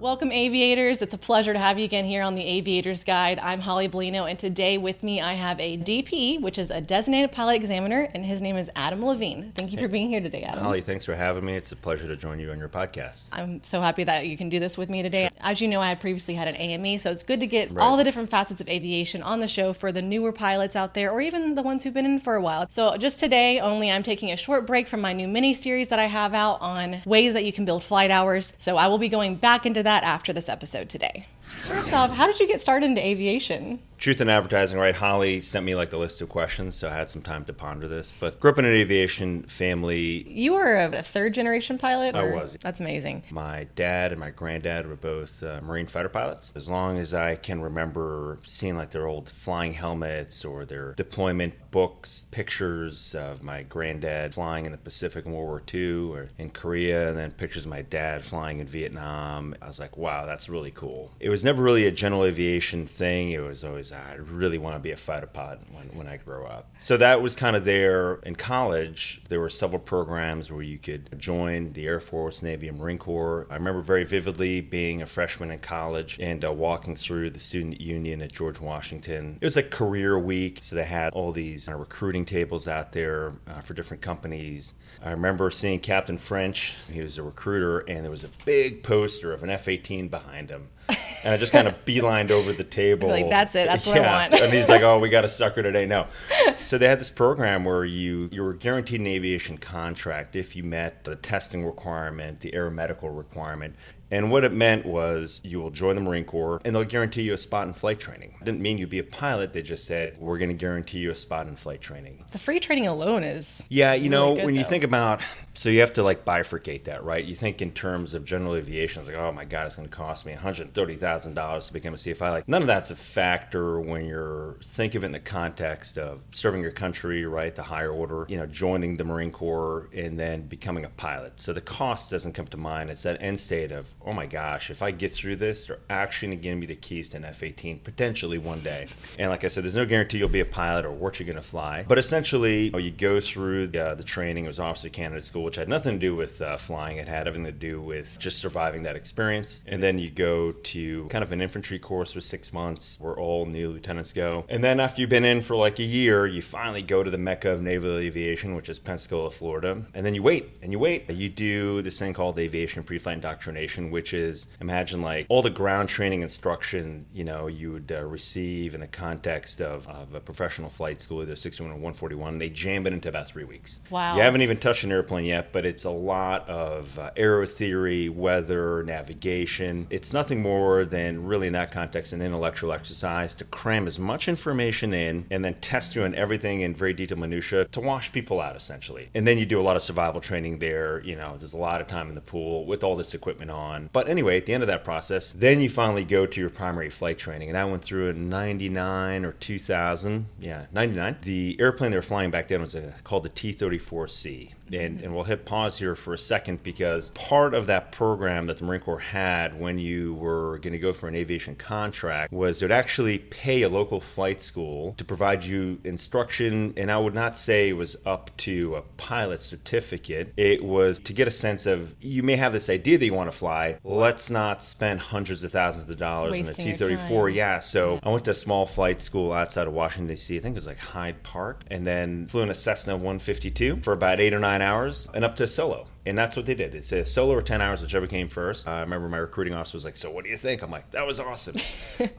Welcome, aviators. It's a pleasure to have you again here on the Aviator's Guide. I'm Hollie Bellino, and today with me I have a DPE, which is a designated pilot examiner, and his name is Adam Levine. Thank you for being here today, Adam. Hollie, thanks for having me. It's a pleasure to join you on your podcast. I'm so happy that you can do this with me today. Sure. As you know, I had previously had an AME, so it's good to get all the different facets of aviation on the show for the newer pilots out there, or even the ones who've been in for a while. So just today only, I'm taking a short break from my new mini-series that I have out on ways that you can build flight hours. So I will be going back into that after this episode today. First off, how did you get started into aviation? Truth in advertising, right? Hollie sent me like the list of questions, so I had some time to ponder this. But grew up in an aviation family. You were a third-generation pilot? I was. That's amazing. My dad and my granddad were both Marine fighter pilots. As long as I can remember seeing like their old flying helmets or their deployment books, pictures of my granddad flying in the Pacific in World War II or in Korea, and then pictures of my dad flying in Vietnam, I was like, wow, that's really cool. It was never really a general aviation thing. It was always, I really want to be a fighter pilot when I grow up. So that was kind of there. In college, there were several programs where you could join the Air Force, Navy, and Marine Corps. I remember very vividly being a freshman in college and walking through the student union at George Washington. It was like career week, so they had all these recruiting tables out there for different companies. I remember seeing Captain French. He was a recruiter, and there was a big poster of an F-18 behind him. And I just kind of beelined over the table. Like, that's it. That's what I want. And he's like, oh, we got a sucker today. No. So they had this program where you were guaranteed an aviation contract if you met the testing requirement, the aeromedical requirement. And what it meant was you will join the Marine Corps and they'll guarantee you a spot in flight training. It didn't mean you'd be a pilot. They just said, we're going to guarantee you a spot in flight training. The free training alone is really good, when you though. think about, so you have to like bifurcate that, right? You think in terms of general aviation, it's like, oh my God, it's going to cost me $130,000 to become a CFI. Like, none of that's a factor when you're think of it in the context of serving your country, right? The higher order, joining the Marine Corps and then becoming a pilot. So the cost doesn't come to mind. It's that end state of, oh my gosh, if I get through this, they're actually going to give me the keys to an F-18 potentially one day. And like I said, there's no guarantee you'll be a pilot or what you're going to fly. But essentially, you go through the training. It was Officer Candidate School, which had nothing to do with flying. It had everything to do with just surviving that experience. And then you go to kind of an infantry course for 6 months where all new lieutenants go. And then after you've been in for like a year, you finally go to the mecca of naval aviation, which is Pensacola, Florida. And then you wait and you wait. You do this thing called aviation pre-flight indoctrination, which is, imagine like all the ground training instruction, you would receive in the context of a professional flight school, either 61 or 141. They jam it into about 3 weeks. Wow. You haven't even touched an airplane yet, but it's a lot of aero theory, weather, navigation. It's nothing more than really in that context an intellectual exercise to cram as much information in and then test you on everything in very detailed minutia to wash people out essentially. And then you do a lot of survival training there. There's a lot of time in the pool with all this equipment on. But anyway, at the end of that process, then you finally go to your primary flight training. And I went through in 99 or 2000. Yeah, 99. The airplane they were flying back then was called the T-34C. And we'll hit pause here for a second because part of that program that the Marine Corps had when you were going to go for an aviation contract was it would actually pay a local flight school to provide you instruction. And I would not say it was up to a pilot certificate. It was to get a sense of, you may have this idea that you want to fly. Let's not spend hundreds of thousands of dollars Wasting in a T-34. Yeah, so I went to a small flight school outside of Washington, D.C. I think it was like Hyde Park. And then flew in a Cessna 152 for about 8 or 9 hours and up to solo. And that's what they did. It's a solo or 10 hours, whichever came first. I remember my recruiting officer was like, so what do you think? I'm like, that was awesome.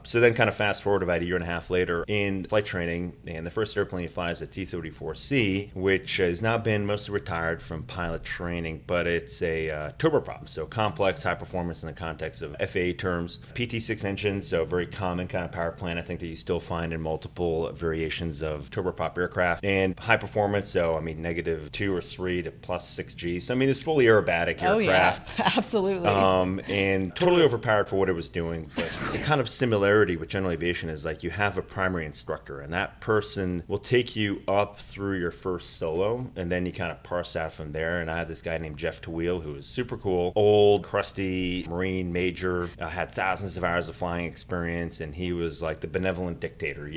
So then kind of fast forward about a year and a half later in flight training, and the first airplane you fly is a T-34C, which has now been mostly retired from pilot training, but it's a turboprop, so complex, high performance in the context of FAA terms. PT6 engine, so very common kind of power plant, I think that you still find in multiple variations of turboprop aircraft. And high performance, so -2 or 3 to +6 G. So it's fully aerobatic aircraft. Oh yeah, absolutely. And totally overpowered for what it was doing. But the kind of similarity with general aviation is like you have a primary instructor, and that person will take you up through your first solo, and then you kind of parse out from there. And I had this guy named Jeff Tawil, who was super cool, old, crusty Marine major, had thousands of hours of flying experience, and he was like the benevolent dictator,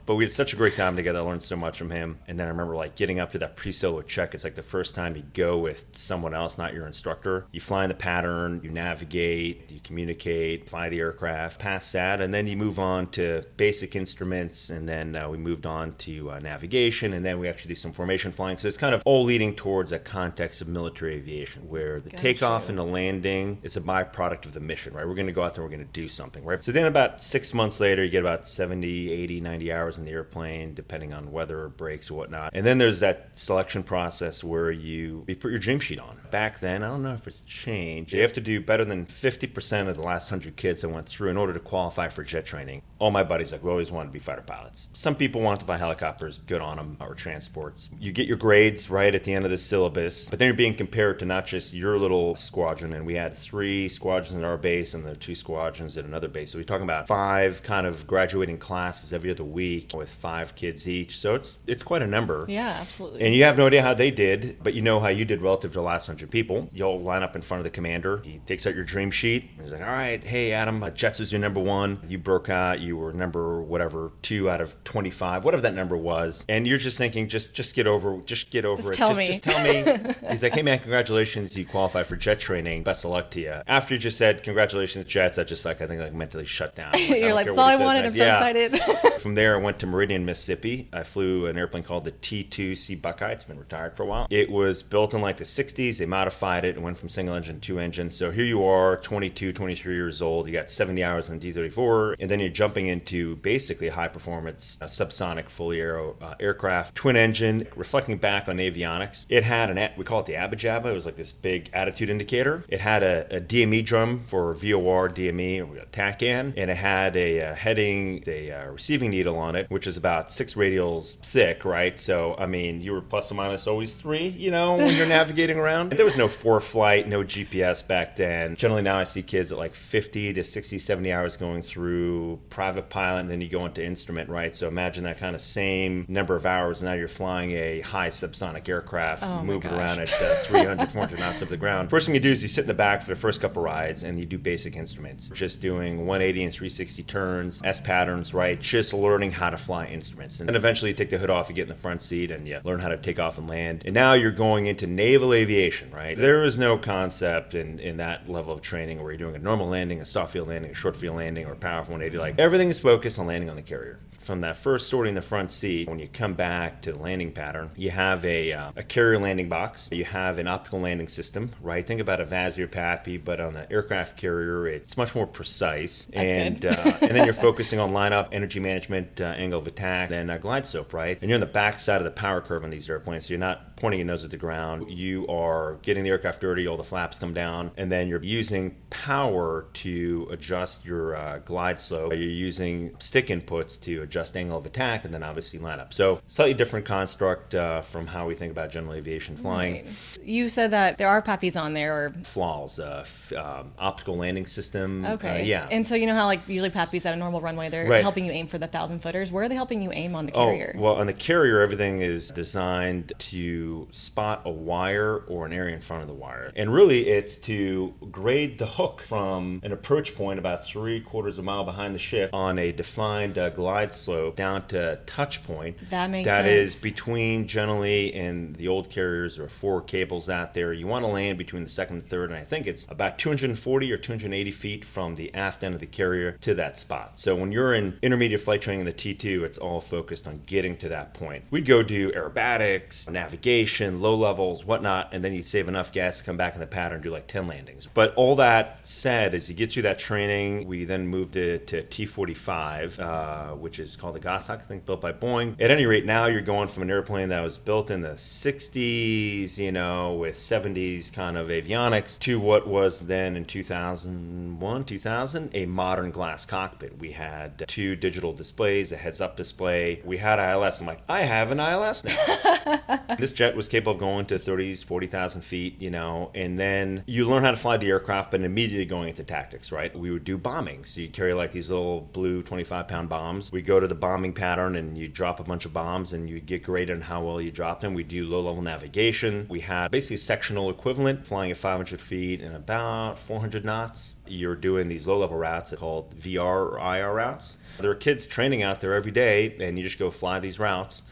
But we had such a great time together. I learned so much from him. And then I remember like getting up to that pre-solo check. It's like the first time you go with someone else, not your instructor. You fly in the pattern, you navigate, you communicate, fly the aircraft, pass that, and then you move on to basic instruments, and then we moved on to navigation, and then we actually do some formation flying. So it's kind of all leading towards a context of military aviation, where the takeoff and the landing is a byproduct of the mission, right? We're going to go out there, we're going to do something, right? So then about 6 months later, you get about 70, 80, 90 hours in the airplane, depending on weather or breaks or whatnot. And then there's that selection process where you put your dream sheet on. Back then, I don't know if it's changed. You have to do better than 50% of the last 100 kids that went through in order to qualify for jet training. All my buddies, like, we always wanted to be fighter pilots. Some people want to fly helicopters, good on them, or transports. You get your grades right at the end of the syllabus, but then you're being compared to not just your little squadron, and we had 3 squadrons at our base and the 2 squadrons at another base. So we're talking about 5 kind of graduating classes every other week with 5 kids each. So it's quite a number. Yeah, absolutely. And you have no idea how they did, but you know how you did relative to the last 100 people. You'll line up in front of the commander. He takes out your dream sheet. He's like, all right, hey, Adam, Jets was your number 1. You broke out. You were number, whatever, 2 out of 25, whatever that number was. And you're just thinking, just get over it. Just tell me. Just tell me. He's like, hey, man, congratulations. You qualify for jet training. Best of luck to you. After you just said, congratulations, Jets, I just, I think, mentally shut down. You're like, that's all I wanted. I'm so excited. From there, I went to Meridian, Mississippi. I flew an airplane called the T-2C Buckeye. It's been retired for a while. It was built in like the 60s. They modified it and went from single engine to 2 engine. So here you are, 22, 23 years old. You got 70 hours on D-34, and then you're jumping into basically a high-performance subsonic fully aero aircraft, twin engine. Reflecting back on avionics, it had we call it the Abba Jabba. It was like this big attitude indicator. It had a DME drum for VOR, DME, or TACAN, and it had a heading, a receiving needle on it, which is about 6 radials thick, right? So, I mean, you were plus or minus always 3, when you're navigating around. There was no ForeFlight, no GPS back then. Generally now I see kids at like 50 to 60, 70 hours going through private pilot, and then you go into instrument, right? So imagine that kind of same number of hours. Now you're flying a high subsonic aircraft, moving around at 300, 400 knots over the ground. First thing you do is you sit in the back for the first couple rides, and you do basic instruments. Just doing 180 and 360 turns, S patterns, right? Just learning how to fly instruments. And then eventually you take the hood off, you get in the front seat, and you learn how to take off and land. And now you're going into naval aviation, right? There is no concept in that level of training where you're doing a normal landing, a soft field landing, a short field landing, or a powerful 180. Like, everything is focused on landing on the carrier. From that first sortie in the front seat, when you come back to the landing pattern, you have a carrier landing box. You have an optical landing system, right? Think about a VAS or PAPI, but on the aircraft carrier, it's much more precise. That's and good. And then you're focusing on lineup, energy management, angle of attack, then glide slope, right? And you're on the back side of the power curve on these airplanes, so you're not pointing your nose at the ground. You are getting the aircraft dirty, all the flaps come down, and then you're using power to adjust your glide slope. You're using stick inputs to adjust angle of attack, and then obviously line up. So slightly different construct from how we think about general aviation flying. Right. You said that there are PAPIs on there, or FLAWs, optical landing system. Okay. Yeah. And so you know how like usually PAPIs at a normal runway, they're helping you aim for the 1,000-footers. Where are they helping you aim on the carrier? Oh, well, on the carrier, everything is designed to spot a wire or an area in front of the wire. And really, it's to grade the hook from an approach point about 3/4 of a mile behind the ship on a defined glide slope down to touch point. That makes sense. That is between, generally, in the old carriers, there are 4 cables out there. You want to land between the second and third, and I think it's about 240 or 280 feet from the aft end of the carrier to that spot. So when you're in intermediate flight training in the T2, it's all focused on getting to that point. We'd go do aerobatics, navigation, low levels, whatnot, and then you'd save enough gas to come back in the pattern and do like 10 landings. But all that said, as you get through that training, we then moved it to T-45, which is called the Goshawk, I think, built by Boeing. At any rate, now you're going from an airplane that was built in the 60s, with 70s kind of avionics, to what was then in 2001, 2000, a modern glass cockpit. We had 2 digital displays, a heads-up display. We had ILS. I'm like, I have an ILS now. This jet was capable of going to 30s, 40,000 feet, and then you learn how to fly the aircraft, but immediately going into tactics, right? We would do bombing. So you carry like these little blue 25-pound bombs. We go to the bombing pattern and you drop a bunch of bombs and you get graded on how well you drop them. We do low-level navigation. We had basically a sectional equivalent, flying at 500 feet and about 400 knots. You're doing these low-level routes called VR or IR routes. There are kids training out there every day, and you just go fly these routes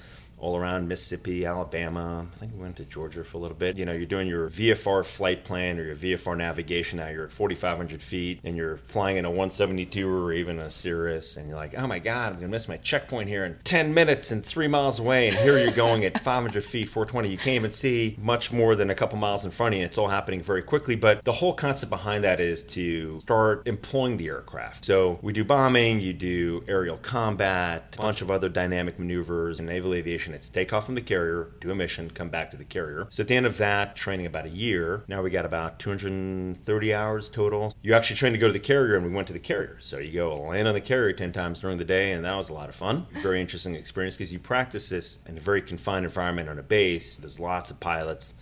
all around Mississippi, Alabama. I think we went to Georgia for a little bit. You're doing your VFR flight plan or your VFR navigation. Now you're at 4,500 feet and you're flying in a 172 or even a Cirrus, and you're like, oh my God, I'm going to miss my checkpoint here in 10 minutes and 3 miles away. And here you're going at 500 feet, 420. You can't even see much more than a couple miles in front of you. It's all happening very quickly. But the whole concept behind that is to start employing the aircraft. So we do bombing, you do aerial combat, a bunch of other dynamic maneuvers. In naval aviation, it's take off from the carrier, do a mission, come back to the carrier. So at the end of that, training about a year, now we got about 230 hours total. You actually trained to go to the carrier, and we went to the carrier. So you go land on the carrier 10 times during the day, and that was a lot of fun. Very interesting experience because you practice this in a very confined environment on a base. There's lots of pilots.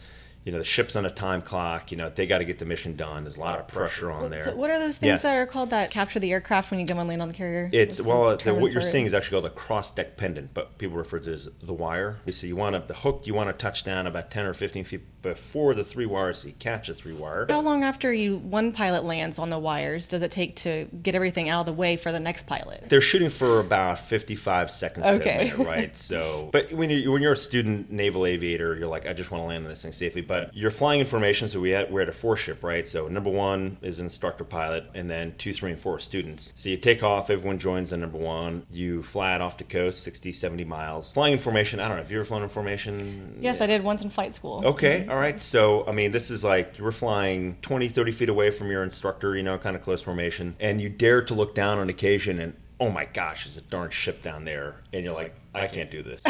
The ship's on a time clock. They got to get the mission done. There's a lot of pressure on there. So what are those things that are called that capture the aircraft when you go and land on the carrier? What you're seeing is actually called a cross-deck pendant, but people refer to it as the wire. So you want to touch down about 10 or 15 feet before the 3 wires, so you catch the 3 wire. How long after one pilot lands on the wires does it take to get everything out of the way for the next pilot? They're shooting for about 55 seconds per minute, right? So, but when you're a student naval aviator, you're like, I just want to land on this thing safely. But you're flying in formation, so we're at a 4-ship, right? So number 1 is an instructor pilot, and then 2, 3, and 4 are students. So you take off, everyone joins on number 1. You fly it off the coast, 60, 70 miles. Flying in formation, I don't know, have you ever flown in formation? Yes, I did once in flight school. Okay, all right. So, this is like you were flying 20, 30 feet away from your instructor, kind of close formation, and you dare to look down on occasion and, oh my gosh, there's a darn ship down there. And you're like, I can't do this.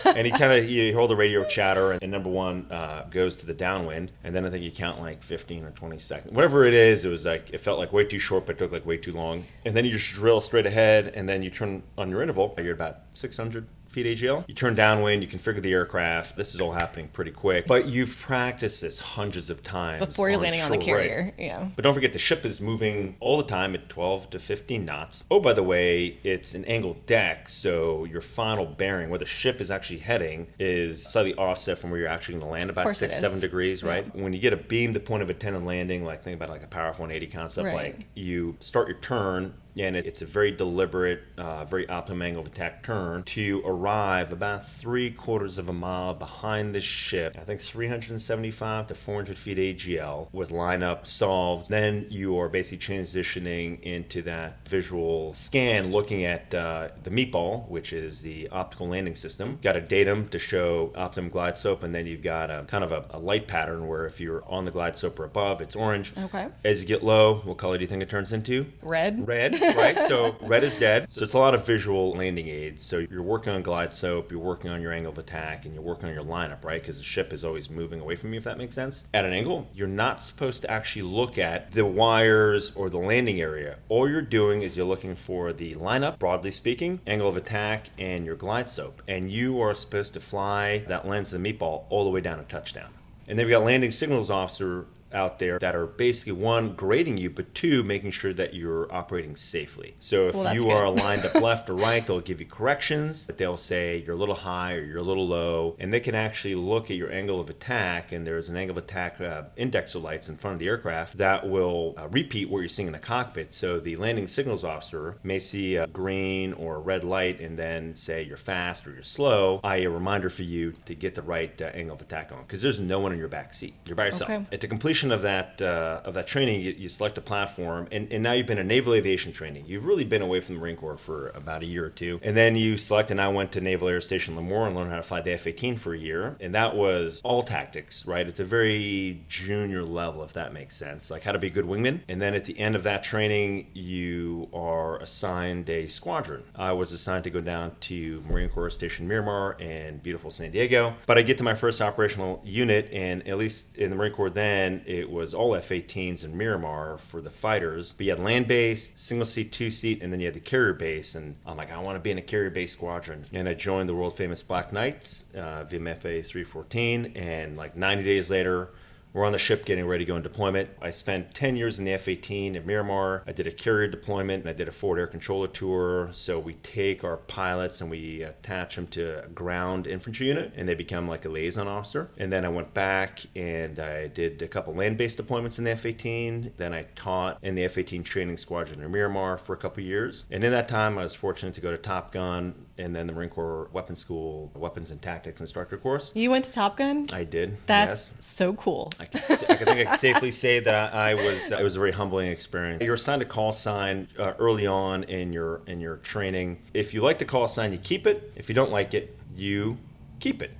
And you hold the radio chatter, and number 1 goes to the downwind, and then I think you count like 15 or 20 seconds. Whatever it is, it felt like way too short, but it took like way too long. And then you just drill straight ahead, and then you turn on your interval. You're about 600 feet AGL. You turn downwind, you configure the aircraft. This is all happening pretty quick. But you've practiced this hundreds of times. Before you're landing on the carrier, right? Yeah. But don't forget, the ship is moving all the time at 12 to 15 knots. Oh, by the way, it's an angled deck, so your final bearing, where the ship is actually heading, is slightly offset from where you're actually going to land, about 6-7 degrees, right? Yeah. When you get a beam to point of intended landing, like think about like a Power 180 concept, right. Like you start your turn, and it's a very deliberate, very optimum angle of attack turn to arrive about 3/4 of a mile behind the ship. I think 375 to 400 feet AGL with lineup solved. Then you are basically transitioning into that visual scan, looking at the meatball, which is the optical landing system. Got a datum to show optimum glide slope, and then you've got a kind of a light pattern where if you're on the glide slope or above, it's orange. Okay. As you get low, what color do you think it turns into? Red. Right? So red is dead. So it's a lot of visual landing aids. So you're working on glide slope, you're working on your angle of attack, and you're working on your lineup, right? Because the ship is always moving away from you, if that makes sense. At an angle, you're not supposed to actually look at the wires or the landing area. All you're doing is you're looking for the lineup, broadly speaking, angle of attack, and your glide slope. And you are supposed to fly that lens of the meatball all the way down to touchdown. And then we've got landing signals officer out there that are basically 1, grading you, but 2, making sure that you're operating safely. So if you are aligned up left or right, they'll give you corrections. They'll say you're a little high or you're a little low, and they can actually look at your angle of attack, and there's an angle of attack indexer lights in front of the aircraft that will repeat what you're seeing in the cockpit. So the landing signals officer may see a green or a red light and then say you're fast or you're slow, i.e. a reminder for you to get the right angle of attack on, because there's no one in your back seat. You're by yourself. Okay. At the completion of that training, you select a platform, and now you've been in naval aviation training. You've really been away from the Marine Corps for about a year or 2, and then you select. And I went to Naval Air Station Lemoore and learned how to fly the F-18 for a year, and that was all tactics, right, at the very junior level, if that makes sense, like how to be a good wingman. And then at the end of that training, you are assigned a squadron. I was assigned to go down to Marine Corps Station Miramar in beautiful San Diego, but I get to my first operational unit, and at least in the Marine Corps then, it was all F-18s in Miramar for the fighters. But you had land-based, single-seat, two-seat, and then you had the carrier-based. And I'm like, I want to be in a carrier-based squadron. And I joined the world-famous Black Knights, VMFA 314, and like 90 days later, we're on the ship getting ready to go in deployment. I spent 10 years in the F-18 at Miramar. I did a carrier deployment, and I did a forward air controller tour. So we take our pilots and we attach them to a ground infantry unit, and they become like a liaison officer. And then I went back and I did a couple land-based deployments in the F-18. Then I taught in the F-18 training squadron in Miramar for a couple years. And in that time, I was fortunate to go to Top Gun, and then the Marine Corps Weapons School Weapons and Tactics Instructor course. You went to Top Gun? I did. That's yes. so cool. I think I can safely say that it was a very humbling experience. You're assigned a call sign early on in your training. If you like the call sign, you keep it. If you don't like it, you keep it.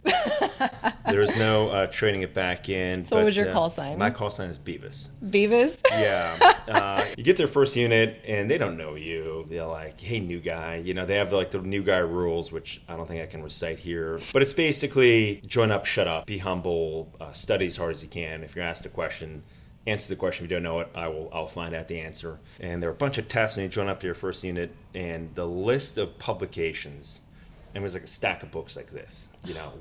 There's no trading it back in. So what was your call sign? My call sign is Beavis. Beavis? Yeah. You get their first unit and they don't know you. They're like, hey, new guy. They have like the new guy rules, which I don't think I can recite here. But it's basically join up, shut up, be humble, study as hard as you can. If you're asked a question, answer the question. If you don't know it, I'll find out the answer. And there are a bunch of tests when you join up to your first unit, and the list of publications, and it was like a stack of books like this.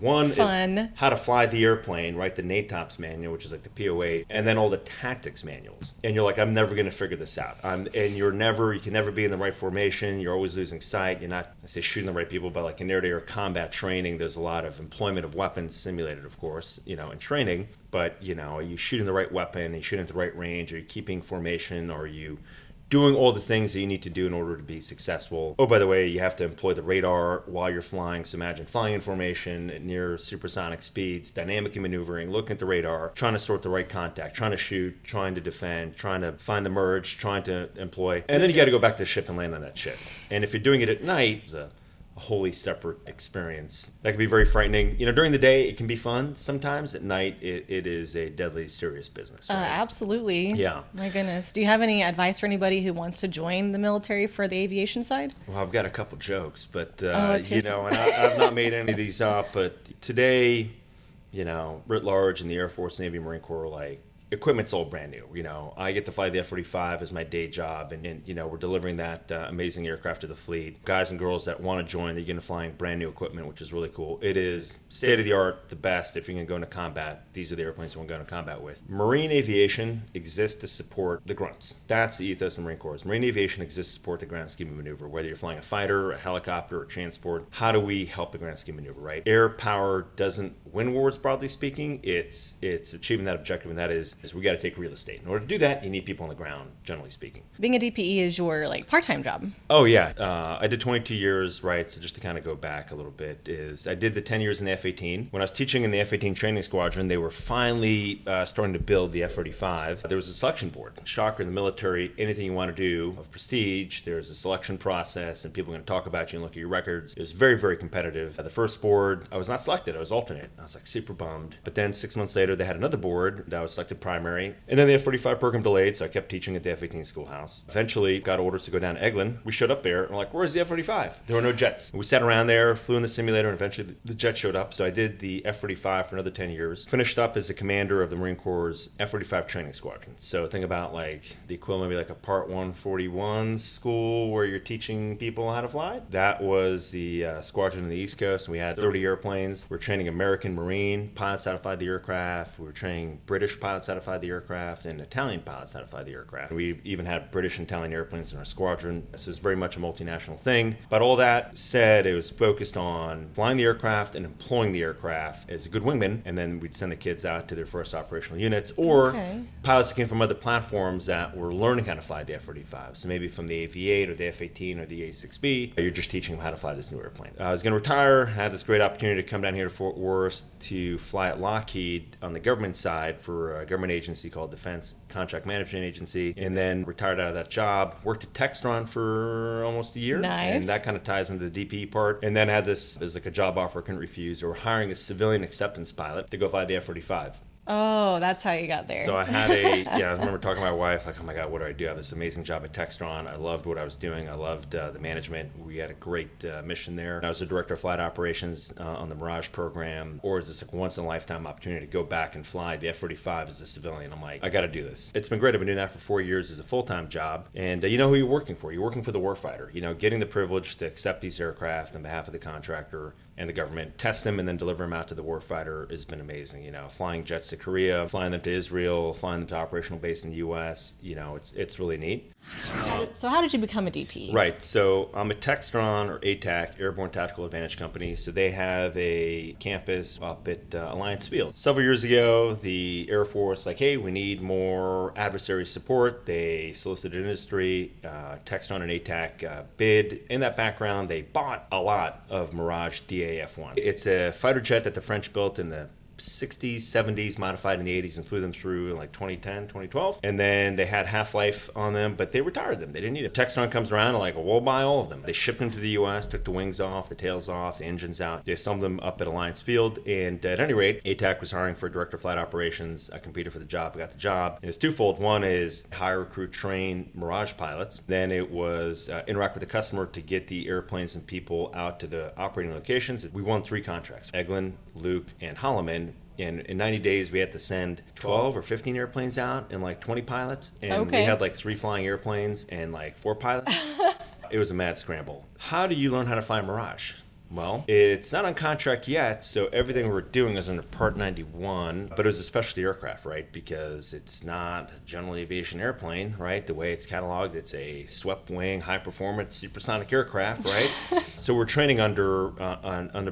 One Fun. is how to fly the airplane, right? The NATOPS manual, which is like the POA, and then all the tactics manuals. And you're like, I'm never going to figure this out. And you can never be in the right formation. You're always losing sight. You're not, I say shooting the right people, but like in air-to-air combat training, there's a lot of employment of weapons simulated, of course, in training. But, are you shooting the right weapon? Are you shooting at the right range? Are you keeping formation? Are you doing all the things that you need to do in order to be successful? Oh, by the way, you have to employ the radar while you're flying. So imagine flying in formation at near supersonic speeds, dynamically maneuvering, looking at the radar, trying to sort the right contact, trying to shoot, trying to defend, trying to find the merge, trying to employ. And then you got to go back to the ship and land on that ship. And if you're doing it at night, it's a wholly separate experience. That can be very frightening. During the day, it can be fun. Sometimes at night, it is a deadly serious business. Right? Absolutely. Yeah. My goodness. Do you have any advice for anybody who wants to join the military for the aviation side? Well, I've got a couple jokes, but, and I've not made any of these up, but today, writ large in the Air Force, Navy, Marine Corps, like, equipment's all brand new. I get to fly the F-35 as my day job, and we're delivering that amazing aircraft to the fleet. Guys and girls that want to join, they're going to flying brand new equipment, which is really cool. It is state of the art, the best. If you're going to go into combat, these are the airplanes you want to go into combat with. Marine aviation exists to support the grunts. That's the ethos of the Marine Corps. Marine aviation exists to support the ground scheme of maneuver. Whether you're flying a fighter, a helicopter, or transport, how do we help the ground scheme maneuver? Right? Air power doesn't win wars, broadly speaking. It's achieving that objective, and that is we got to take real estate. In order to do that, you need people on the ground, generally speaking. Being a DPE is your part-time job. Oh yeah, I did 22 years, right? So just to kind of go back a little bit, I did the 10 years in the F-18. When I was teaching in the F-18 training squadron, they were finally starting to build the F-35. There was a selection board. Shocker in the military, anything you want to do of prestige, there's a selection process, and people are going to talk about you and look at your records. It was very, very competitive. The first board, I was not selected. I was alternate. I was like super bummed. But then 6 months later, they had another board that I was selected primary. And then the F-35 program delayed, so I kept teaching at the F-18 schoolhouse. Eventually, got orders to go down to Eglin. We showed up there, and we're like, where's the F-35? There were no jets. We sat around there, flew in the simulator, and eventually the jet showed up. So I did the F-35 for another 10 years. Finished up as the commander of the Marine Corps' F-35 training squadron. So think about like the equivalent, maybe like a Part 141 school where you're teaching people how to fly. That was the squadron on the East Coast. We had 30 airplanes. We were training American Marine pilots how to fly the aircraft. We were training British pilots how to fly the aircraft and Italian pilots how to fly the aircraft. We even had British and Italian airplanes in our squadron, so it was very much a multinational thing. But all that said, it was focused on flying the aircraft and employing the aircraft as a good wingman, and then we'd send the kids out to their first operational units, or pilots that came from other platforms that were learning how to fly the F-35. So maybe from the AV-8 or the F-18 or the A-6B, you're just teaching them how to fly this new airplane. I was going to retire, had this great opportunity to come down here to Fort Worth to fly at Lockheed on the government side for a government agency called Defense Contract Management Agency, and then retired out of that job. Worked at Textron for almost a year. Nice. And that kind of ties into the DPE part. And then had this as like a job offer I couldn't refuse. They were hiring a civilian acceptance pilot to go fly the F-35. Oh, that's how you got there. So I had I remember talking to my wife, like, oh my God, what do I do? I have this amazing job at Textron. I loved what I was doing. I loved the management. We had a great mission there. I was the director of flight operations on the Mirage program. Or is this like once in a lifetime opportunity to go back and fly the F-35 as a civilian? I'm like, I got to do this. It's been great. I've been doing that for 4 years as a full-time job. And you know who you're working for. You're working for the warfighter. Getting the privilege to accept these aircraft on behalf of the contractor and the government. Test them and then deliver them out to the warfighter has been amazing. Flying jets to Korea, flying them to Israel, flying them to operational base in the U.S. It's really neat. So how did you become a DPE? Right. So I'm a Textron, or ATAC, Airborne Tactical Advantage Company. So they have a campus up at Alliance Field. Several years ago, the Air Force hey, we need more adversary support. They solicited industry. Textron and ATAC bid. In that background, they bought a lot of Mirage DAF-1. It's a fighter jet that the French built in the 60s, 70s, modified in the 80s, and flew them through in 2010, 2012. And then they had half-life on them, but they retired them. They didn't need it. Textron comes around and we'll buy all of them. They shipped them to the U.S., took the wings off, the tails off, the engines out. They assembled them up at Alliance Field. And at any rate, ATAC was hiring for director of flight operations. I competed for the job, got the job. And it's twofold. One is hire, recruit, train Mirage pilots. Then it was interact with the customer to get the airplanes and people out to the operating locations. We won 3 contracts, Eglin, Luke, and Holloman. And in 90 days, we had to send 12 or 15 airplanes out and 20 pilots. And we had 3 flying airplanes and 4 pilots. It was a mad scramble. How do you learn how to fly Mirage? Well, it's not on contract yet, so everything we're doing is under Part 91, but it was a specialty aircraft, right? Because it's not a general aviation airplane, right? The way it's cataloged, it's a swept-wing, high-performance, supersonic aircraft, right? So we're training under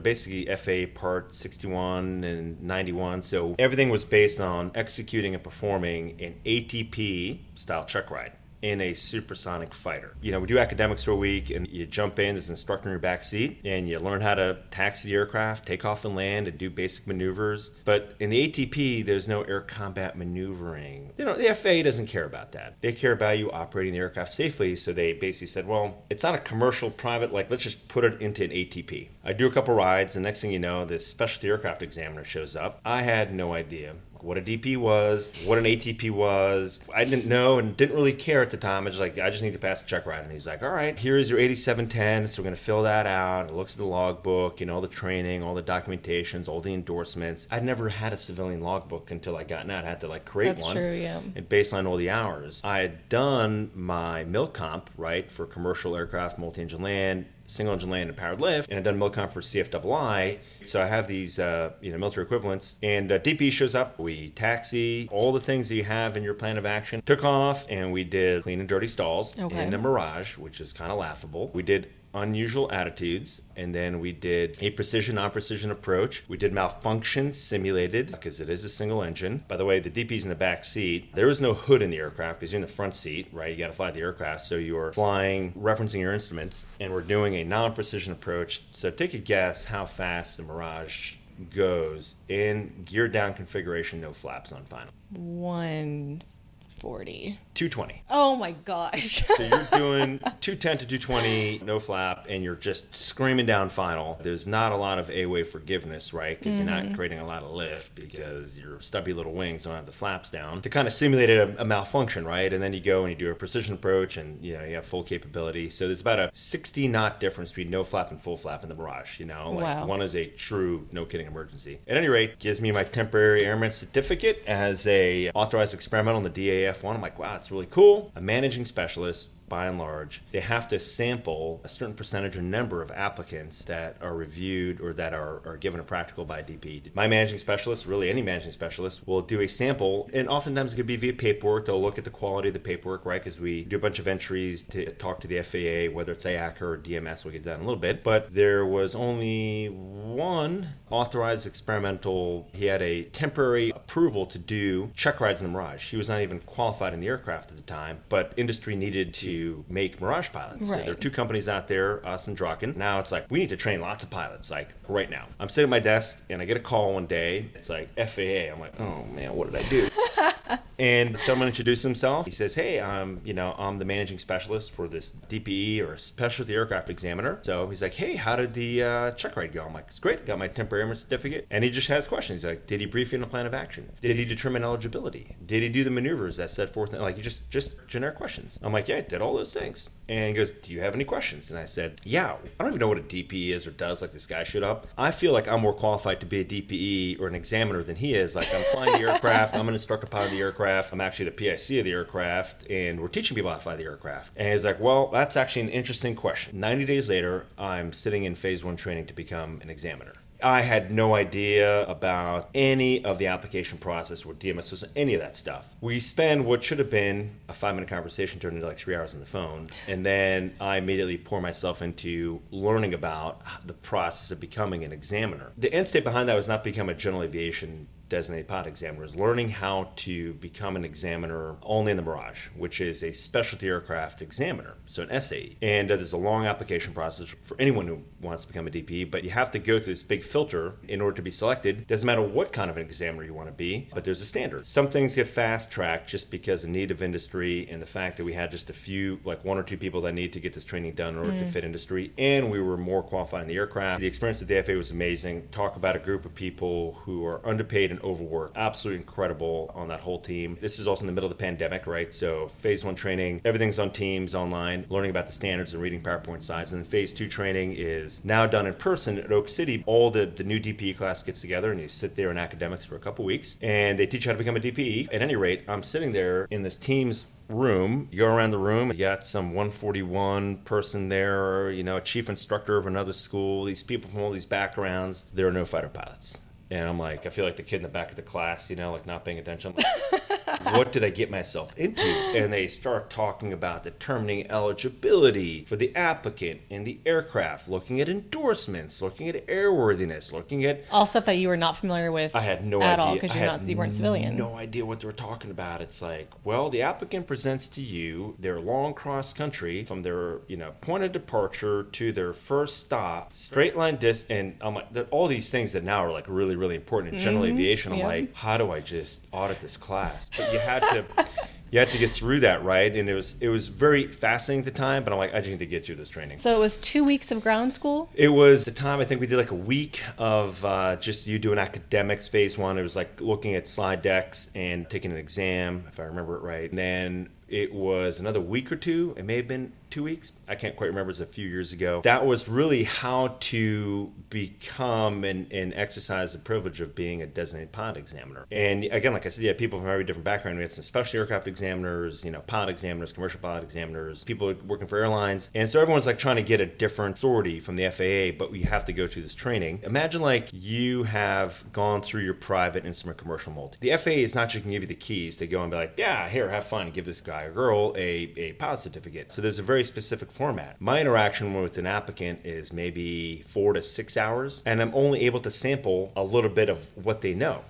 basically FAA Part 61 and 91, so everything was based on executing and performing an ATP-style checkride in a supersonic fighter. We do academics for a week, and you jump in, there's an instructor in your back seat, and you learn how to taxi the aircraft, take off and land, and do basic maneuvers. But in the ATP, there's no air combat maneuvering. The FAA doesn't care about that. They care about you operating the aircraft safely, so they basically said, well, it's not a commercial, private, let's just put it into an ATP. I do a couple rides, and next thing you know, this specialty aircraft examiner shows up. I had no idea what a DP was, what an ATP was. I didn't know and didn't really care at the time. I just need to pass the check ride. And he's like, all right, here's your 8710. So we're going to fill that out. It looks at the logbook, all the training, all the documentations, all the endorsements. I'd never had a civilian logbook until I got out. I had to create one. That's true, yeah. And baseline all the hours. I had done my MILComp, right, for commercial aircraft, multi-engine land, single-engine land and powered lift, and I've done MILComp for CFII. So I have these, military equivalents. And DP shows up. We taxi, all the things that you have in your plan of action. Took off, and we did clean and dirty stalls in the Mirage, which is kind of laughable. We did unusual attitudes, and then we did a precision, non-precision approach. We did malfunction simulated, because it is a single engine. By the way, the DP's in the back seat. There is no hood in the aircraft because you're in the front seat, right? You got to fly the aircraft, so you're flying, referencing your instruments, and we're doing a non-precision approach. So take a guess how fast the Mirage goes in geared down configuration, no flaps on final. 140. 220. Oh my gosh. So you're doing 210 to 220, no flap, and you're just screaming down final. There's not a lot of A-wave forgiveness, right? Because you're not creating a lot of lift because your stubby little wings don't have the flaps down to kind of simulate a malfunction, right? And then you go and you do a precision approach, and you have full capability. So there's about a 60 knot difference between no flap and full flap in the Mirage. Wow. One is a true no kidding emergency. At any rate, gives me my temporary airman certificate as a authorized experimental in the DAF-1. I'm like, wow, it's really cool. A managing specialist, by and large, they have to sample a certain percentage or number of applicants that are reviewed or that are given a practical by DP. My managing specialist, really any managing specialist, will do a sample, and oftentimes it could be via paperwork. They'll look at the quality of the paperwork, right? Because we do a bunch of entries to talk to the FAA, whether it's AACA or DMS, we'll get that in a little bit. But there was only one authorized experimental. He had a temporary approval to do check rides in the Mirage. He was not even qualified in the aircraft at the time, but industry needed to make Mirage pilots. Right. So there are 2 companies out there, us and Draken. Now it's we need to train lots of pilots, right now. I'm sitting at my desk, and I get a call one day. It's FAA. I'm like, oh man, what did I do? And this gentleman introduced himself. He says, hey, I'm the managing specialist for this DPE, or specialty aircraft examiner. So he's like, hey, how did the check ride go? I'm like, it's great. Got my temporary airman certificate. And he just has questions. He's like, did he brief you on a plan of action? Did he determine eligibility? Did he do the maneuvers that set forth? You just generic questions. I'm like, yeah, I did all all those things. And he goes, do you have any questions? And I said, yeah, I don't even know what a DPE is or does, like this guy showed up. I feel like I'm more qualified to be a DPE or an examiner than he is. Like, I'm flying the aircraft, I'm an instructor pilot of the aircraft, I'm actually the PIC of the aircraft, and we're teaching people how to fly the aircraft. And he's like, well, that's actually an interesting question. 90 days later, I'm sitting in phase 1 training to become an examiner. I had no idea about any of the application process or DMS was any of that stuff. We spend what should have been a 5-minute conversation turned into like 3 hours on the phone. And then I immediately pour myself into learning about the process of becoming an examiner. The end state behind that was not become a general aviation designated pilot examiner, is learning how to become an examiner only in the Mirage, which is a specialty aircraft examiner, so an SAE. And there's a long application process for anyone who wants to become a DPE, but you have to go through this big filter in order to be selected. Doesn't matter what kind of an examiner you want to be, but there's a standard. Some things get fast-tracked just because of need of industry and the fact that we had just a few, like 1 or 2 people that need to get this training done in order to fit industry, and we were more qualified in the aircraft. The experience at the FAA was amazing. Talk about a group of people who are underpaid and overworked. Absolutely incredible on that whole team. This is also in the middle of the pandemic, right? So phase 1 training, everything's on Teams, online, learning about the standards and reading PowerPoint slides. And then phase 2 training is now done in person at Oak City. All the new DPE class gets together and you sit there in academics for a couple weeks and they teach you how to become a DPE. At any rate, I'm sitting there in this Teams room. You go around the room, you got some 141 person there, a chief instructor of another school, these people from all these backgrounds. There are no fighter pilots. And I'm like, I feel like the kid in the back of the class, like not paying attention. I'm like, what did I get myself into? And they start talking about determining eligibility for the applicant in the aircraft, looking at endorsements, looking at airworthiness, looking at all stuff that you were not familiar with. I had no at idea. all because you weren't civilian. No idea what they were talking about. It's like, well, the applicant presents to you their long cross country from their point of departure to their first stop, straight line distance, and I'm like, all these things that now are like really important in general aviation. I'm like, how do I just audit this class? But you had to get through that, right? And it was very fascinating at the time, but I'm like, I just need to get through this training. So it was 2 weeks of ground school? It was the time, I think we did like a week of just you doing academics phase 1. It was like looking at slide decks and taking an exam, if I remember it right. And then it was another week or 2. It may have been 2 weeks. I can't quite remember. It was a few years ago. That was really how to become and exercise the privilege of being a designated pilot examiner. And again, like I said, you had people from every different background. We had some specialty aircraft examiners, pilot examiners, commercial pilot examiners, people working for airlines. And so everyone's like trying to get a different authority from the FAA, but we have to go through this training. Imagine like you have gone through your private instrument commercial multi. The FAA is not just going to give you the keys to go and be like, yeah, here, have fun, and give this guy or girl a pilot certificate. So there's a very specific format. My interaction with an applicant is maybe 4 to 6 hours, and I'm only able to sample a little bit of what they know.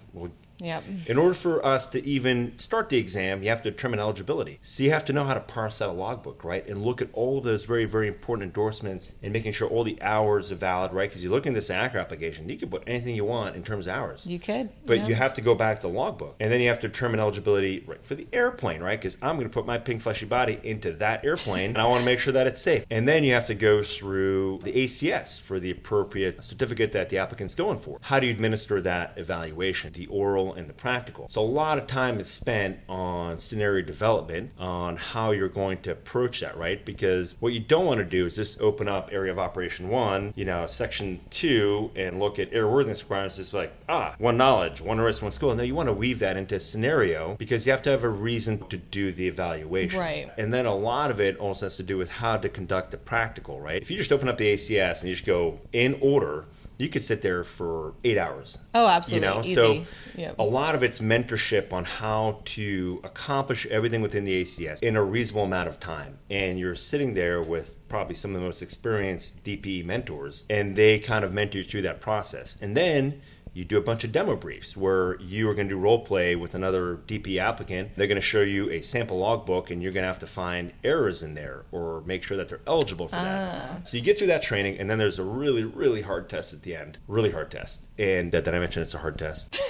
Yep. In order for us to even start the exam, you have to determine eligibility. So you have to know how to parse out a logbook, right? And look at all of those very, very important endorsements and making sure all the hours are valid, right? Because you look in this ACRA application, you can put anything you want in terms of hours. You could. But you have to go back to the logbook. And then you have to determine eligibility right for the airplane, right? Because I'm going to put my pink fleshy body into that airplane, and I want to make sure that it's safe. And then you have to go through the ACS for the appropriate certificate that the applicant's going for. How do you administer that evaluation, the oral and the practical? So a lot of time is spent on scenario development, on how you're going to approach that, right? Because what you don't want to do is just open up area of operation 1, section 2, and look at airworthiness requirements. It's like, one knowledge, one risk, one school. No, you want to weave that into a scenario because you have to have a reason to do the evaluation. Right. And then a lot of it also has to do with how to conduct the practical, right? If you just open up the ACS and you just go in order, you could sit there for 8 hours. Oh, absolutely. Easy. So yep. A lot of it's mentorship on how to accomplish everything within the ACS in a reasonable amount of time. And you're sitting there with probably some of the most experienced DPE mentors, and they kind of mentor you through that process. And then you do a bunch of demo briefs where you are going to do role play with another DP applicant. They're going to show you a sample logbook, and you're going to have to find errors in there or make sure that they're eligible for that. So you get through that training, and then there's a really, really hard test at the end. Really hard test. And did I mention it's a hard test?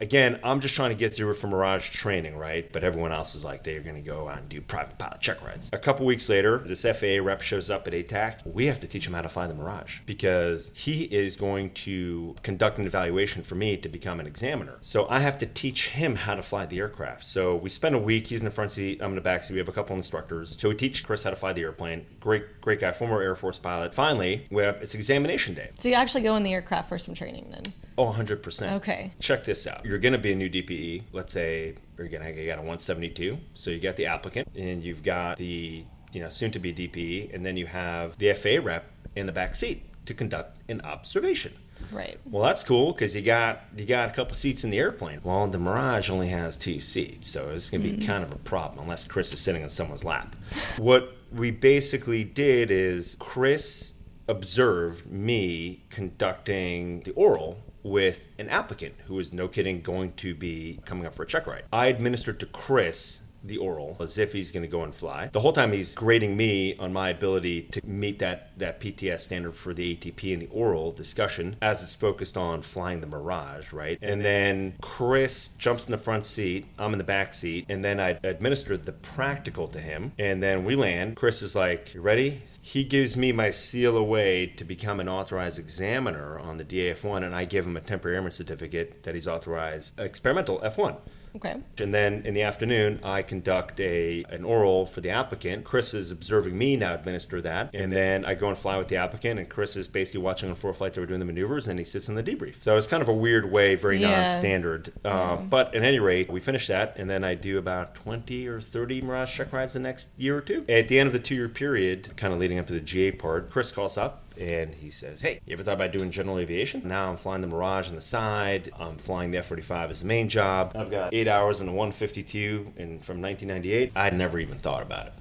Again, I'm just trying to get through it for Mirage training, right? But everyone else is like, they're going to go out and do private pilot check rides. A couple weeks later, this FAA rep shows up at ATAC. We have to teach him how to fly the Mirage because he is going to conduct an evaluation for me to become an examiner. So I have to teach him how to fly the aircraft. So we spend a week. He's in the front seat. I'm in the back seat. We have a couple instructors. So we teach Chris how to fly the airplane. Great guy, former Air Force pilot. Finally, it's examination day. So you actually go in the aircraft for some training then? Oh, 100%. Okay. Check this out. You're going to be a new DPE. Let's say you got a 172. So you got the applicant and you've got the soon to be DPE, and then you have the FAA rep in the back seat to conduct an observation. Right. Well, that's cool because you got a couple seats in the airplane. Well, the Mirage only has 2 seats, so it's going to be kind of a problem unless Chris is sitting on someone's lap. What we basically did is Chris observed me conducting the oral with an applicant who was, no kidding, going to be coming up for a check ride. I administered to Chris the oral as if he's going to go and fly. The whole time he's grading me on my ability to meet that PTS standard for the ATP and the oral discussion as it's focused on flying the Mirage, right? And then Chris jumps in the front seat, I'm in the back seat, and then I administered the practical to him. And then we land. Chris is like, "You ready?" He gives me my seal away to become an authorized examiner on the DAF1, and I give him a temporary airman certificate that he's authorized experimental F1. Okay. And then in the afternoon, I conduct an oral for the applicant. Chris is observing me now administer that. And then I go and fly with the applicant, and Chris is basically watching on ForeFlight that we're doing the maneuvers, and he sits in the debrief. So it's kind of a weird way, very non-standard. But at any rate, we finish that, and then I do about 20 or 30 Mirage check rides the next year or two. At the end of the 2-year period, kind of leading up to the GA part, Chris calls up. And he says, "Hey, you ever thought about doing general aviation? Now I'm flying the Mirage on the side. I'm flying the F-35 as the main job. I've got 8 hours in a 152 from 1998. I'd never even thought about it."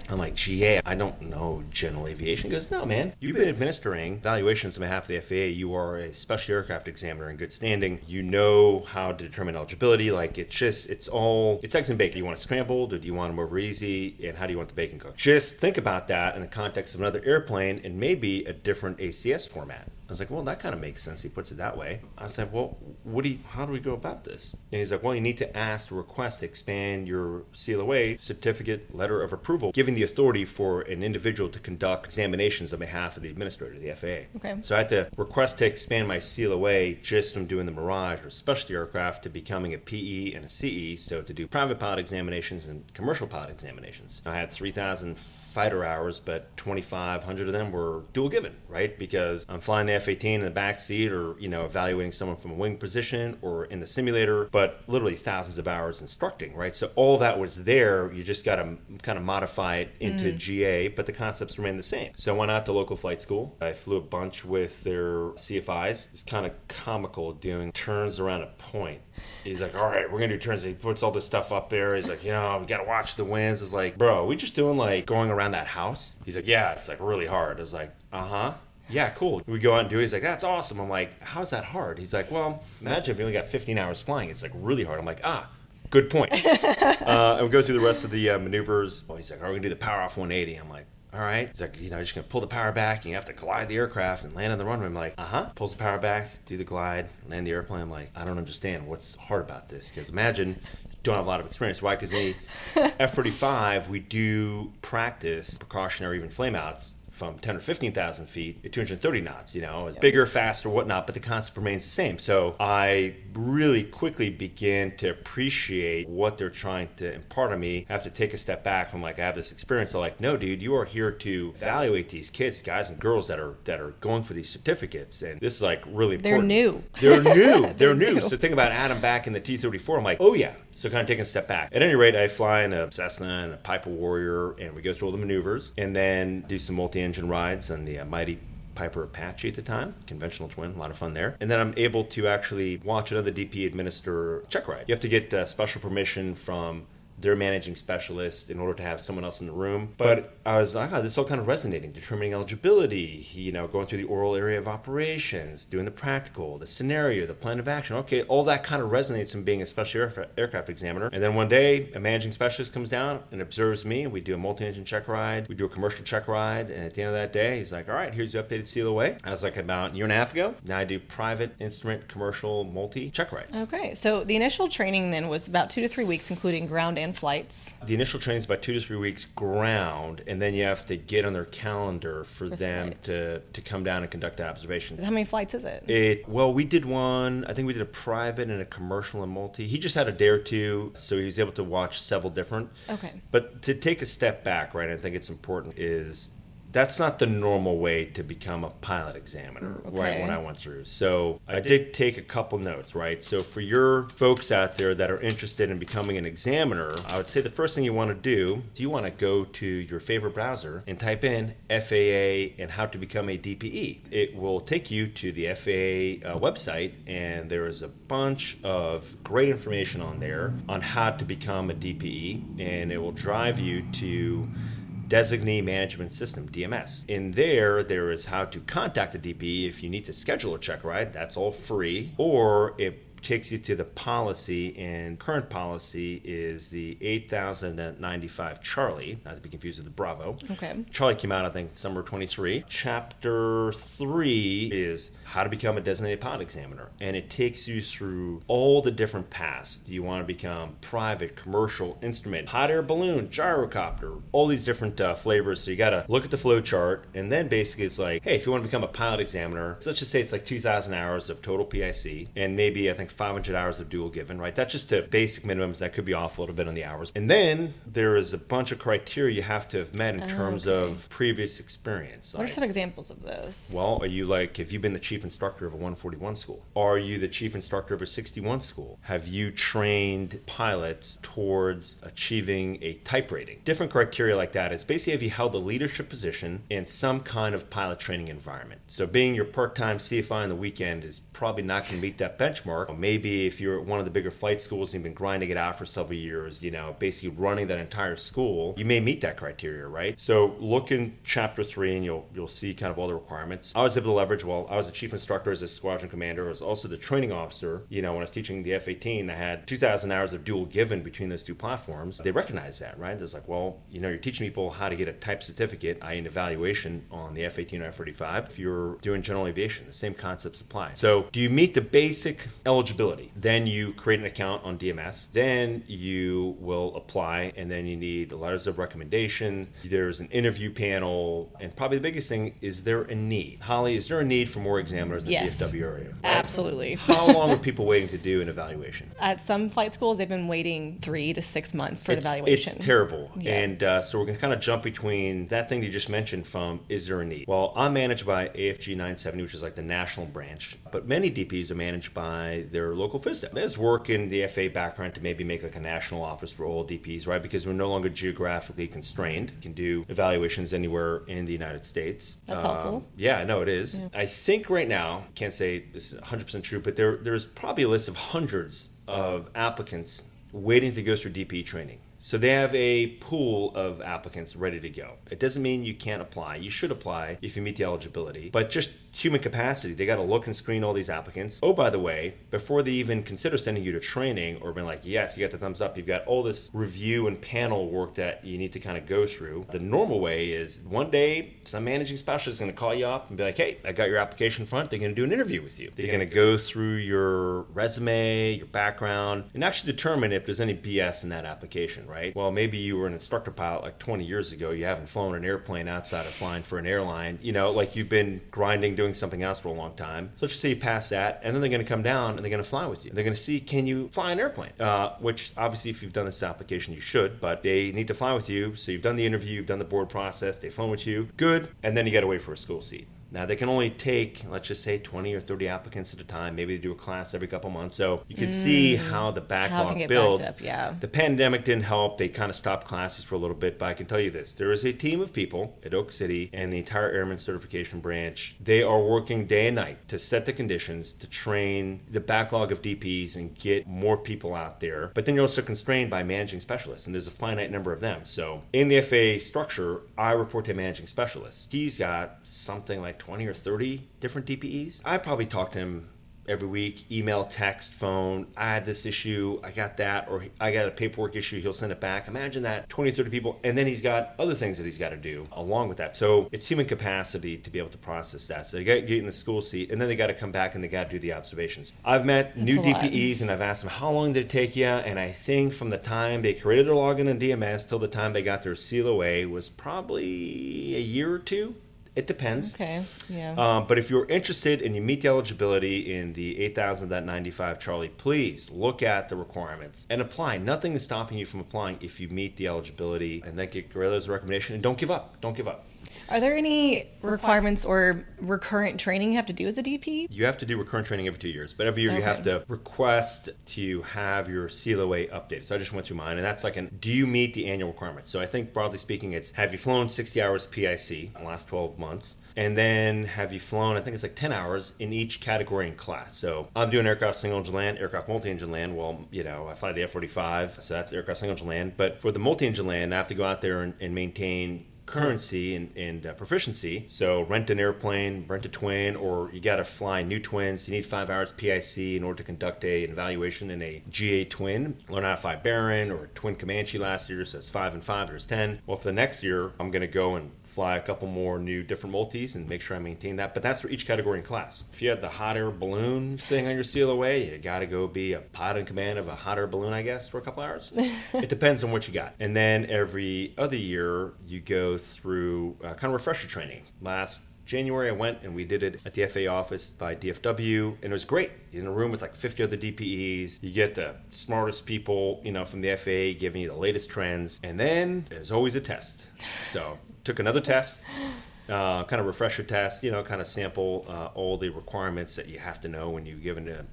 I'm like, "GA, I don't know general aviation." He goes, "No, man. You've been administering evaluations on behalf of the FAA. You are a special aircraft examiner in good standing. You know how to determine eligibility. Like, it's eggs and bacon. Do you want it scrambled or do you want them over easy? And how do you want the bacon cooked? Just think about that in the context of another airplane and maybe a different ACS format." I was like, "Well, that kind of makes sense." He puts it that way. I was like, "Well, how do we go about this?" And he's like, "Well, you need to ask to request to expand your CLOA certificate letter of approval, giving the authority for an individual to conduct examinations on behalf of the administrator, the FAA." Okay. So I had to request to expand my CLOA just from doing the Mirage or specialty aircraft to becoming a PE and a CE, so to do private pilot examinations and commercial pilot examinations. I had 3,000 fighter hours, but 2,500 of them were dual given, right? Because I'm flying the F-18 in the back seat or, evaluating someone from a wing position or in the simulator, but literally thousands of hours instructing, right? So all that was there. You just got to kind of modify it into GA, but the concepts remain the same. So I went out to local flight school. I flew a bunch with their CFIs. It's kind of comical doing turns around a point. He's like, "All right, we're going to do turns." He puts all this stuff up there. He's like, "We got to watch the winds." It's like, "Bro, are we just doing going around that house?" He's like, "Yeah, it's really hard." I was like, "Uh-huh. Yeah, cool." We go out and do it. He's like, "That's awesome." I'm like, "How's that hard?" He's like, "Well, imagine if you only got 15 hours flying. It's really hard." I'm like, good point. And we go through the rest of the maneuvers. He's like, "Are we going to do the power off 180? I'm like, "All right." He's like, "You're just going to pull the power back and you have to glide the aircraft and land on the runway." I'm like, "Uh-huh." Pulls the power back, do the glide, land the airplane. I'm like, "I don't understand what's hard about this." Because imagine you don't have a lot of experience. Why? Because in the F-35, we do practice precautionary even flameouts from 10 or 15,000 feet at 230 knots, it's bigger, faster, whatnot, but the concept remains the same. So I really quickly began to appreciate what they're trying to impart on me. I have to take a step back from I have this experience. They're like, "No, dude, you are here to evaluate these kids, guys and girls that are going for these certificates." And this is really important. They're new. They're new. So think about Adam back in the T-34. I'm like, "Oh yeah." So kind of taking a step back. At any rate, I fly in a Cessna and a Piper Warrior, and we go through all the maneuvers and then do some multi-engine rides on the mighty Piper Apache at the time, conventional twin, a lot of fun there. And then I'm able to actually watch another DP administer check ride. You have to get special permission from their managing specialist in order to have someone else in the room. But I was like, this is all kind of resonating. Determining eligibility, going through the oral area of operations, doing the practical, the scenario, the plan of action. Okay, all that kind of resonates from being a special aircraft examiner. And then one day, a managing specialist comes down and observes me, and we do a multi-engine check ride. We do a commercial check ride, and at the end of that day, he's like, all right, here's the updated CLOA. I was like, about a year and a half ago. Now I do private, instrument, commercial, multi check rides. Okay, so the initial training then was about 2 to 3 weeks, including ground and flights. The initial training is about 2 to 3 weeks ground, and then you have to get on their calendar for them to come down and conduct the observations. How many flights is it? Well, we did one. I think we did a private and a commercial and multi. He just had a day or two, so he was able to watch several different. Okay. But to take a step back, right, I think it's important is that's not the normal way to become a pilot examiner, right, when I went through. So I did take a couple notes, right? So for your folks out there that are interested in becoming an examiner, I would say the first thing you want to do is you want to go to your favorite browser and type in FAA and how to become a DPE. It will take you to the FAA website, and there is a bunch of great information on there on how to become a DPE, and it will drive you to Designee Management System, DMS. In there is how to contact a DPE if you need to schedule a check ride. That's all free. Or it takes you to the policy, and current policy is the 8095 Charlie, not to be confused with the Bravo. Okay. Charlie came out, I think, summer 23. Chapter 3 is how to become a designated pilot examiner, and it takes you through all the different paths. Do you want to become private, commercial, instrument, hot air balloon, gyrocopter, all these different flavors. So you got to look at the flow chart, and then basically it's like, hey, if you want to become a pilot examiner, so let's just say it's like 2,000 hours of total PIC, and maybe I think 500 hours of dual given, right? That's just the basic minimums. That could be off a little bit on the hours. And then there is a bunch of criteria you have to have met in terms of previous experience. What are some examples of those? Well, are you have you been the chief instructor of a 141 school? Are you the chief instructor of a 61 school? Have you trained pilots towards achieving a type rating? Different criteria like that is basically have you held a leadership position in some kind of pilot training environment. So being your part-time CFI on the weekend is probably not going to meet that benchmark. Maybe if you're at one of the bigger flight schools and you've been grinding it out for several years, basically running that entire school, you may meet that criteria, right? So look in chapter 3 and you'll see kind of all the requirements. I was able to leverage, I was a chief instructor as a squadron commander. I was also the training officer. When I was teaching the F-18, I had 2,000 hours of dual given between those two platforms. They recognize that, right? It's like, you're teaching people how to get a type certificate, i.e. an evaluation on the F-18 or F-35. If you're doing general aviation, the same concepts apply. So do you meet the basic eligibility? Then you create an account on DMS. Then you will apply, and then you need letters of recommendation. There's an interview panel, and probably the biggest thing, is there a need? Hollie, is there a need for more examiners in the DFW area? Right? Absolutely. How long are people waiting to do an evaluation? At some flight schools, they've been waiting 3 to 6 months for an evaluation. It's terrible. Yeah. And so we're going to kind of jump between that thing you just mentioned from is there a need? Well, I'm managed by AFG 970, which is like the national branch, but many DPs are managed by their local FISDA. There's work in the FAA background to maybe make like a national office for all DPs, right? Because we're no longer geographically constrained. You can do evaluations anywhere in the United States. That's helpful. Yeah, no, it is. Yeah. I think right now, can't say this is 100% true, but there's probably a list of hundreds of applicants waiting to go through DPE training. So they have a pool of applicants ready to go. It doesn't mean you can't apply. You should apply if you meet the eligibility. But just human capacity, they got to look and screen all these applicants. Oh, by the way, before they even consider sending you to training or being like, yes, you got the thumbs up, you've got all this review and panel work that you need to kind of go through. The normal way is one day some managing specialist is going to call you up and be like, hey, I got your application front. They're going to do an interview with you. They're going to go through your resume, your background, and actually determine if there's any BS in that application, right? Well, maybe you were an instructor pilot like 20 years ago. You haven't flown an airplane outside of flying for an airline. Like you've been grinding, doing something else for a long time. So let's just say you pass that, and then they're going to come down and they're going to fly with you. They're going to see, can you fly an airplane? Which obviously, if you've done this application, you should, but they need to fly with you. So you've done the interview, you've done the board process, they've flown with you. Good. And then you got to wait for a school seat. Now, they can only take, let's just say, 20 or 30 applicants at a time. Maybe they do a class every couple months. So you can see how the backlog builds. Backed up, yeah. The pandemic didn't help. They kind of stopped classes for a little bit. But I can tell you this. There is a team of people at Oak City and the entire Airman Certification Branch. They are working day and night to set the conditions, to train the backlog of DPs and get more people out there. But then you're also constrained by managing specialists, and there's a finite number of them. So in the FAA structure, I report to a managing specialist. He's got something like 20 or 30 different DPEs. I probably talk to him every week, email, text, phone. I had this issue, I got that, or I got a paperwork issue, he'll send it back. Imagine that, 20 or 30 people, and then he's got other things that he's got to do along with that. So it's human capacity to be able to process that. So they got to get in the school seat, and then they got to come back and they got to do the observations. I've met new DPEs, and I've asked them, how long did it take you? And I think from the time they created their login in DMS till the time they got their CLOA was probably a year or two. It depends. Okay, yeah. But if you're interested and you meet the eligibility in the 8000.95 Charlie, please look at the requirements and apply. Nothing is stopping you from applying if you meet the eligibility, and then get Guerrillo's recommendation. And don't give up. Don't give up. Are there any requirements or recurrent training you have to do as a DP? You have to do recurrent training every 2 years, but every year you have to request to have your CLOA updated. So I just went through mine, and that's like do you meet the annual requirements? So I think broadly speaking, it's have you flown 60 hours PIC in the last 12 months? And then have you flown, I think it's like 10 hours in each category and class. So I'm doing aircraft single-engine land, aircraft multi-engine land. Well, I fly the F-45, so that's aircraft single-engine land. But for the multi-engine land, I have to go out there and maintain currency and proficiency. So rent an airplane, rent a twin, or you got to fly new twins. You need 5 hours PIC in order to conduct an evaluation in a GA twin. Learn how to fly Baron or twin Comanche last year, so it's 5 and 5, there's 10. Well, for the next year, I'm going to go and fly a couple more new different multis and make sure I maintain that. But that's for each category and class. If you had the hot air balloon thing on your CLOA, you got to go be a pilot in command of a hot air balloon, I guess, for a couple hours. It depends on what you got. And then every other year, you go through kind of refresher training. Last January, I went and we did it at the FAA office by DFW, and it was great. You're in a room with like 50 other DPEs. You get the smartest people, from the FAA giving you the latest trends, and then there's always a test. So took another test, kind of refresher test, kind of sample all the requirements that you have to know when you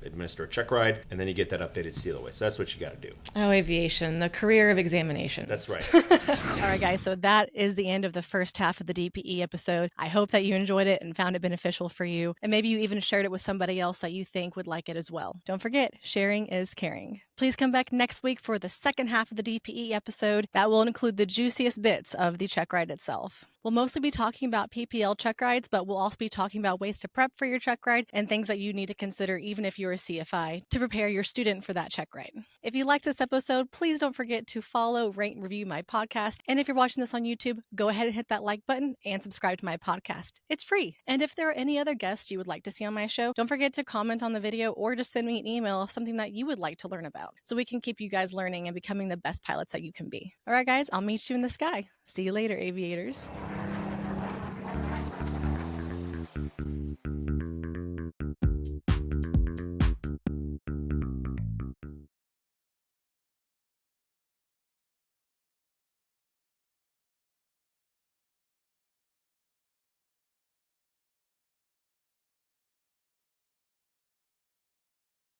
administer a checkride, and then you get that updated CLOA. So that's what you got to do. Oh, aviation, the career of examinations. That's right. All right, guys, so that is the end of the first half of the DPE episode. I hope that you enjoyed it and found it beneficial for you, and maybe you even shared it with somebody else that you think would like it as well. Don't forget, sharing is caring. Please come back next week for the second half of the DPE episode. That will include the juiciest bits of the check ride itself. We'll mostly be talking about PPL check rides, but we'll also be talking about ways to prep for your check ride and things that you need to consider even if you're a CFI to prepare your student for that check ride. If you liked this episode, please don't forget to follow, rate, and review my podcast. And if you're watching this on YouTube, go ahead and hit that like button and subscribe to my podcast. It's free. And if there are any other guests you would like to see on my show, don't forget to comment on the video or just send me an email of something that you would like to learn about so we can keep you guys learning and becoming the best pilots that you can be. All right, guys, I'll meet you in the sky. See you later, aviators.